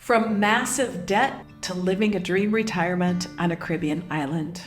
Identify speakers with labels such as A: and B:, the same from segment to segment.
A: From massive debt to living a dream retirement on a Caribbean island.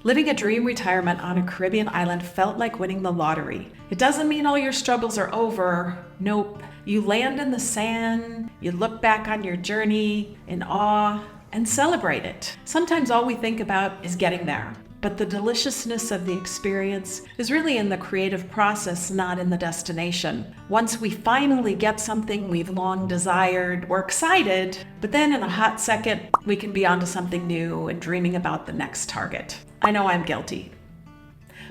A: Living a dream retirement on a Caribbean island felt like winning the lottery. It doesn't mean all your struggles are over. Nope. You land in the sand, you look back on your journey in awe, and celebrate it. Sometimes all we think about is getting there. But the deliciousness of the experience is really in the creative process, not in the destination. Once we finally get something we've long desired, we're excited, but then in a hot second, we can be onto something new and dreaming about the next target. I know I'm guilty.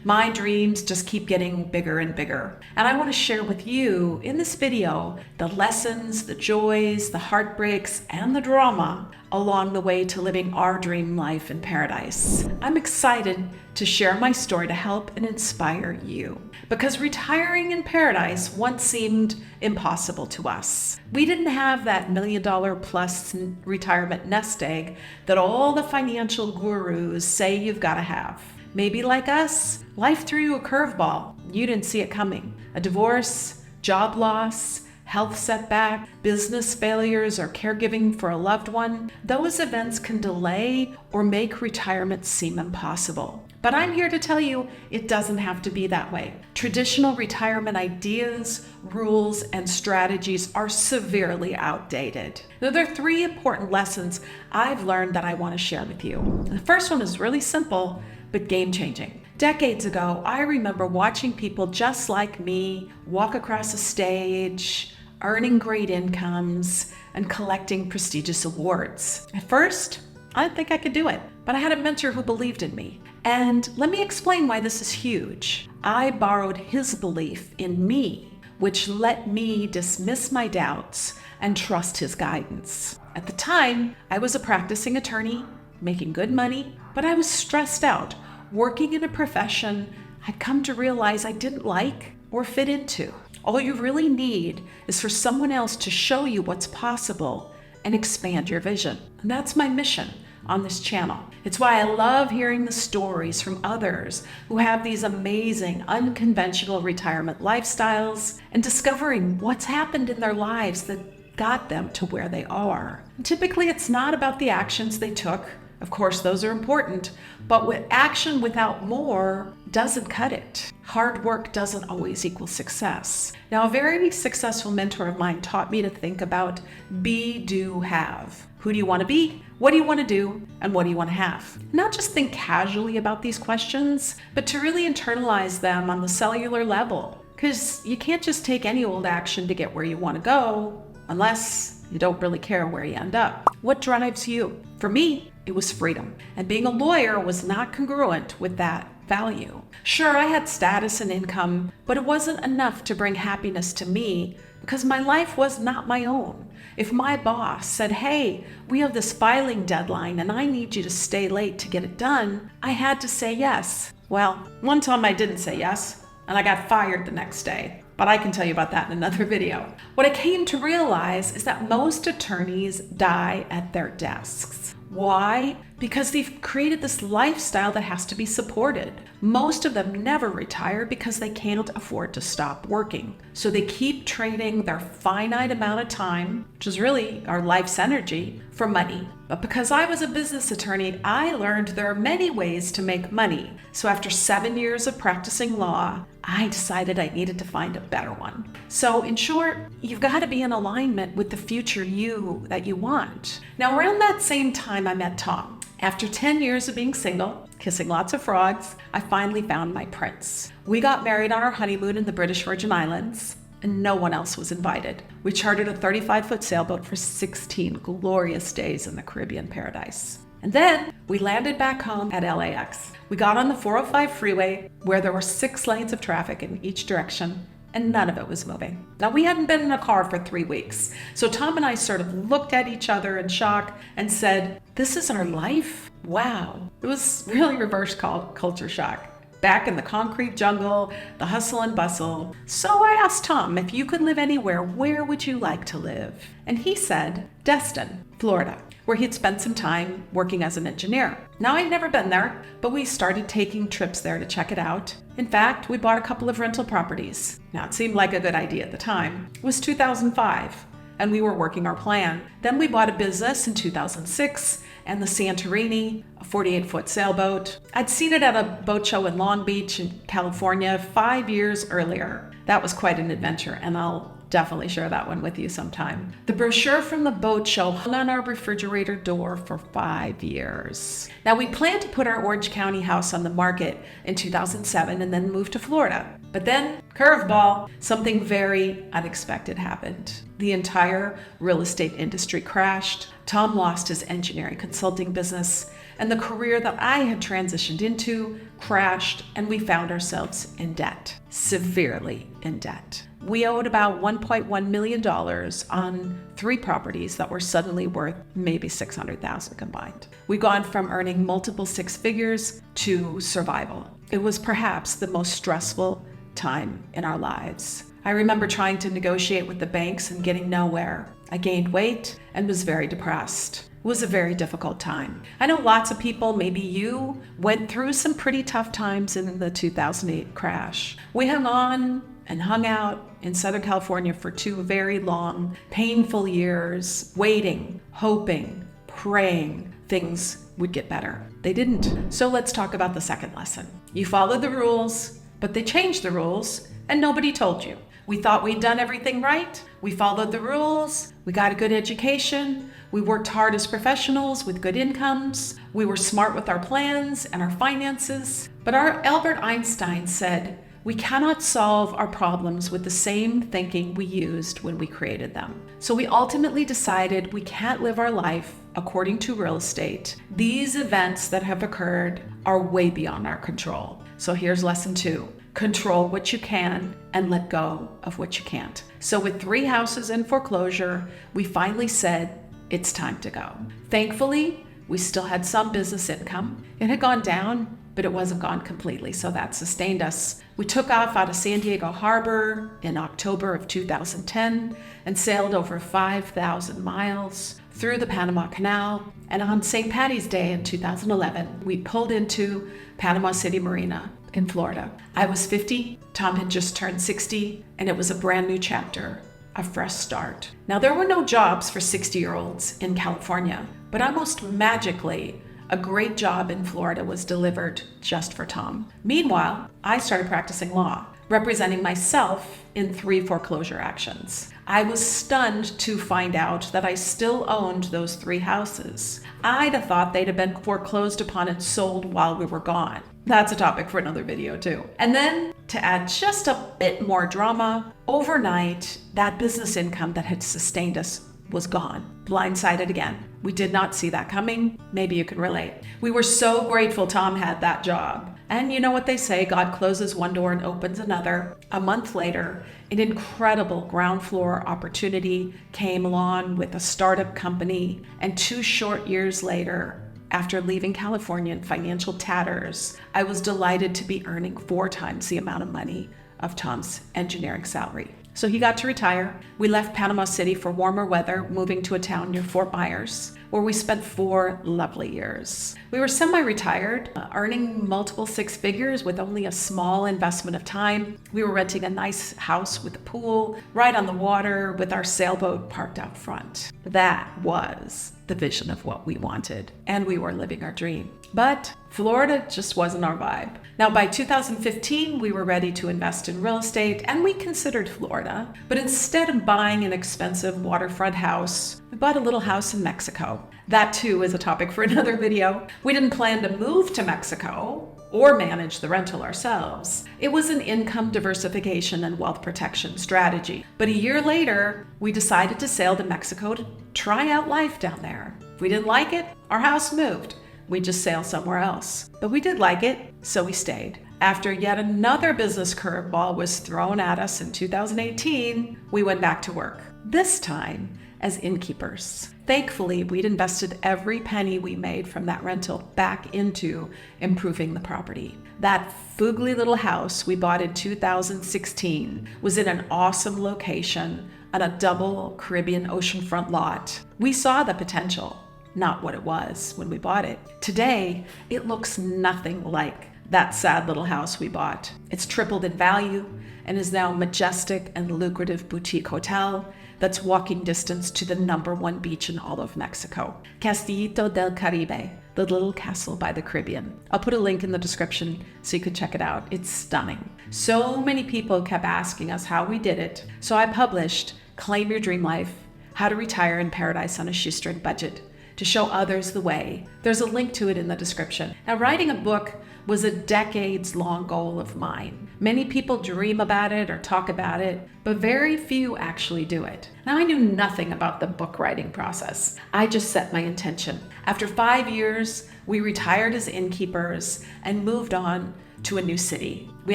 A: My dreams just keep getting bigger and bigger. And I want to share with you in this video the lessons, the joys, the heartbreaks, and the drama along the way to living our dream life in paradise. I'm excited to share my story to help and inspire you. Because retiring in paradise once seemed impossible to us. We didn't have that $1 million plus retirement nest egg that all the financial gurus say you've got to have. Maybe like us, life threw you a curveball. You didn't see it coming. A divorce, job loss, health setback, business failures, or caregiving for a loved one. Those events can delay or make retirement seem impossible. But I'm here to tell you it doesn't have to be that way. Traditional retirement ideas, rules, and strategies are severely outdated. Now, there are 3 important lessons I've learned that I want to share with you. The first one is really simple, but game-changing. Decades ago, I remember watching people just like me walk across a stage, earning great incomes, and collecting prestigious awards. At first, I didn't think I could do it, but I had a mentor who believed in me. And let me explain why this is huge. I borrowed his belief in me, which let me dismiss my doubts and trust his guidance. At the time, I was a practicing attorney, making good money, but I was stressed out, working in a profession I'd come to realize I didn't like or fit into. All you really need is for someone else to show you what's possible and expand your vision. And that's my mission on this channel. It's why I love hearing the stories from others who have these amazing, unconventional retirement lifestyles and discovering what's happened in their lives that got them to where they are. And typically, it's not about the actions they took. Of course, those are important, but with action without more doesn't cut it. Hard work doesn't always equal success. Now, a very successful mentor of mine taught me to think about be, do, have. Who do you want to be? What do you want to do? And what do you want to have? Not just think casually about these questions, but to really internalize them on the cellular level. Because you can't just take any old action to get where you want to go, unless you don't really care where you end up. What drives you? For me, it was freedom. And being a lawyer was not congruent with that value. Sure, I had status and income, but it wasn't enough to bring happiness to me because my life was not my own. If my boss said, hey, we have this filing deadline and I need you to stay late to get it done, I had to say yes. Well, one time I didn't say yes, and I got fired the next day. But I can tell you about that in another video. What I came to realize is that most attorneys die at their desks. Why? Because they've created this lifestyle that has to be supported. Most of them never retire because they can't afford to stop working. So they keep trading their finite amount of time, which is really our life's energy, for money. But because I was a business attorney, I learned there are many ways to make money. So after 7 years of practicing law, I decided I needed to find a better one. So in short, you've got to be in alignment with the future you that you want. Now, around that same time, I met Tom. After 10 years of being single, kissing lots of frogs, I finally found my prince. We got married on our honeymoon in the British Virgin Islands, and no one else was invited. We chartered a 35-foot sailboat for 16 glorious days in the Caribbean paradise. And then we landed back home at LAX. We got on the 405 freeway where there were 6 lanes of traffic in each direction, and none of it was moving. Now, we hadn't been in a car for 3 weeks, so Tom and I sort of looked at each other in shock and said, this is our life? Wow. It was really reverse culture shock. Back in the concrete jungle, the hustle and bustle. So I asked Tom, if you could live anywhere, where would you like to live? And he said, Destin, Florida. where he'd spent some time working as an engineer. Now, I'd never been there, but we started taking trips there to check it out. In fact, we bought a couple of rental properties. Now, it seemed like a good idea at the time. It was 2005, and we were working our plan. Then we bought a business in 2006, and the Santorini, a 48-foot sailboat. I'd seen it at a boat show in Long Beach in California 5 years earlier. That was quite an adventure, and I'll definitely share that one with you sometime. The brochure from the boat show hung on our refrigerator door for 5 years. Now, we planned to put our Orange County house on the market in 2007 and then move to Florida. But then, curveball, something very unexpected happened. The entire real estate industry crashed. Tom lost his engineering consulting business, and the career that I had transitioned into crashed, and we found ourselves in debt, severely in debt. We owed about $1.1 million on 3 properties that were suddenly worth maybe $600,000 combined. We'd gone from earning multiple 6 figures to survival. It was perhaps the most stressful time in our lives. I remember trying to negotiate with the banks and getting nowhere. I gained weight and was very depressed. It was a very difficult time. I know lots of people, maybe you, went through some pretty tough times in the 2008 crash. We hung on and hung out in Southern California for 2 very long, painful years, waiting, hoping, praying things would get better. They didn't. So let's talk about the second lesson. You followed the rules, but they changed the rules, and nobody told you. We thought we'd done everything right. We followed the rules. We got a good education. We worked hard as professionals with good incomes. We were smart with our plans and our finances. But our Albert Einstein said, we cannot solve our problems with the same thinking we used when we created them. So we ultimately decided we can't live our life according to real estate. These events that have occurred are way beyond our control. So here's lesson 2. Control what you can and let go of what you can't. So with 3 houses in foreclosure, we finally said, it's time to go. Thankfully, we still had some business income. It had gone down, but it wasn't gone completely, so that sustained us. We took off out of San Diego Harbor in October of 2010 and sailed over 5,000 miles through the Panama Canal. And on St. Patty's Day in 2011, we pulled into Panama City Marina in Florida. I was 50, Tom had just turned 60, and it was a brand new chapter, a fresh start. Now, there were no jobs for 60-year-olds in California, but almost magically, a great job in Florida was delivered just for Tom. Meanwhile, I started practicing law, representing myself in 3 foreclosure actions. I was stunned to find out that I still owned those 3 houses. I'd have thought they'd have been foreclosed upon and sold while we were gone. That's a topic for another video too. And then, to add just a bit more drama, overnight, that business income that had sustained us was gone. Blindsided again. We did not see that coming. Maybe you can relate. We were so grateful Tom had that job. And you know what they say, God closes one door and opens another. A month later, an incredible ground floor opportunity came along with a startup company. And 2 short years later, after leaving California in financial tatters, I was delighted to be earning 4 times the amount of money of Tom's engineering salary. So he got to retire. We left Panama City for warmer weather, moving to a town near Fort Myers, where we spent 4 lovely years. We were semi-retired, earning multiple 6 figures with only a small investment of time. We were renting a nice house with a pool right on the water with our sailboat parked out front. That was the vision of what we wanted, and we were living our dream. But Florida just wasn't our vibe. Now, by 2015, we were ready to invest in real estate, and we considered Florida. But instead of buying an expensive waterfront house, we bought a little house in Mexico. That too is a topic for another video. We didn't plan to move to Mexico or manage the rental ourselves. It was an income diversification and wealth protection strategy. But a year later, we decided to sail to Mexico to try out life down there. If we didn't like it, our house moved. We'd just sail somewhere else. But we did like it, so we stayed. After yet another business curveball was thrown at us in 2018, we went back to work, this time as innkeepers. Thankfully, we'd invested every penny we made from that rental back into improving the property. That foogly little house we bought in 2016 was in an awesome location on a double Caribbean oceanfront lot. We saw the potential. not what it was when we bought it. Today, it looks nothing like that sad little house we bought. It's tripled in value and is now a majestic and lucrative boutique hotel that's walking distance to the #1 beach in all of Mexico, Castillito del Caribe, the little castle by the Caribbean. I'll put a link in the description so you can check it out. It's stunning. So many people kept asking us how we did it, so I published Claim Your Dream Life, How to Retire in Paradise on a Shoestring Budget, to show others the way. There's a link to it in the description. Now, writing a book was a decades-long goal of mine. Many people dream about it or talk about it, but very few actually do it. Now, I knew nothing about the book writing process. I just set my intention. After 5 years, we retired as innkeepers and moved on to a new city. We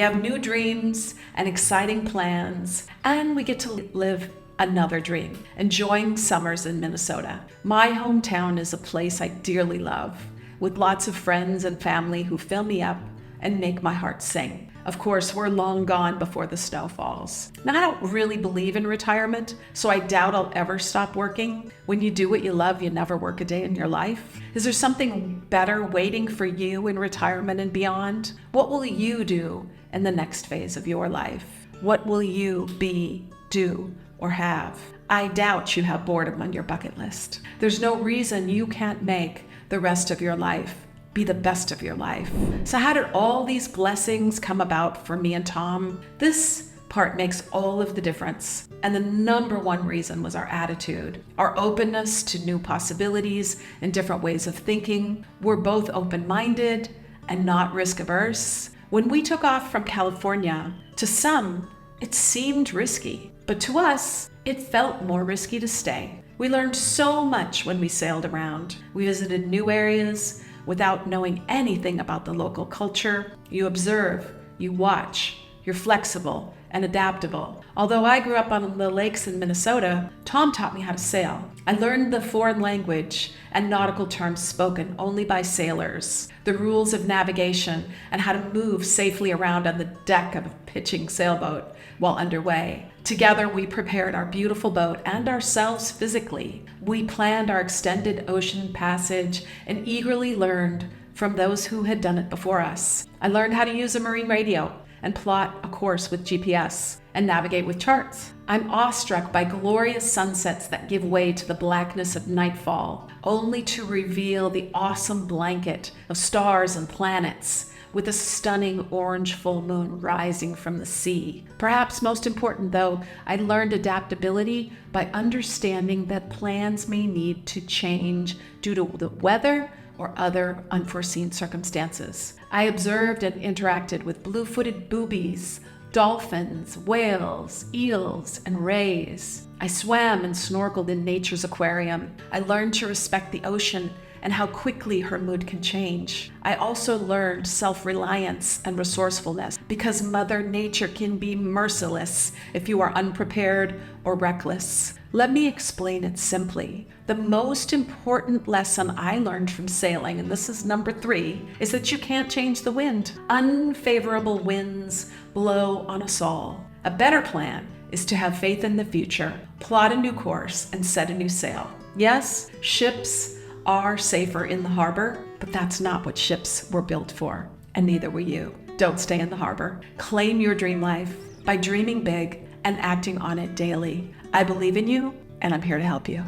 A: have new dreams and exciting plans, and we get to live another dream, enjoying summers in Minnesota. My hometown is a place I dearly love, with lots of friends and family who fill me up and make my heart sing. Of course, we're long gone before the snow falls. Now, I don't really believe in retirement, so I doubt I'll ever stop working. When you do what you love, you never work a day in your life. Is there something better waiting for you in retirement and beyond? What will you do in the next phase of your life? What will you be, do, or have? I doubt you have boredom on your bucket list. There's no reason you can't make the rest of your life be the best of your life. So how did all these blessings come about for me and Tom? This part makes all of the difference. And the #1 reason was our attitude, our openness to new possibilities and different ways of thinking. We're both open-minded and not risk-averse. When we took off from California, to some, it seemed risky, but to us, it felt more risky to stay. We learned so much when we sailed around. We visited new areas without knowing anything about the local culture. You observe, you watch, you're flexible and adaptable. Although I grew up on the lakes in Minnesota, Tom taught me how to sail. I learned the foreign language and nautical terms spoken only by sailors, the rules of navigation, and how to move safely around on the deck of a pitching sailboat while underway. Together, we prepared our beautiful boat and ourselves physically. We planned our extended ocean passage and eagerly learned from those who had done it before us. I learned how to use a marine radio and plot a course with GPS and navigate with charts. I'm awestruck by glorious sunsets that give way to the blackness of nightfall, only to reveal the awesome blanket of stars and planets, with a stunning orange full moon rising from the sea. Perhaps most important though, I learned adaptability by understanding that plans may need to change due to the weather or other unforeseen circumstances. I observed and interacted with blue-footed boobies, dolphins, whales, eels, and rays. I swam and snorkeled in nature's aquarium. I learned to respect the ocean and how quickly her mood can change. I also learned self-reliance and resourcefulness, because Mother Nature can be merciless if you are unprepared or reckless. Let me explain it simply. The most important lesson I learned from sailing, and this is #3, is that you can't change the wind. Unfavorable winds blow on us all. A better plan is to have faith in the future, plot a new course, and set a new sail. Yes, ships are safer in the harbor, but that's not what ships were built for, and neither were you. Don't stay in the harbor. Claim your dream life by dreaming big and acting on it daily. I believe in you, and I'm here to help you.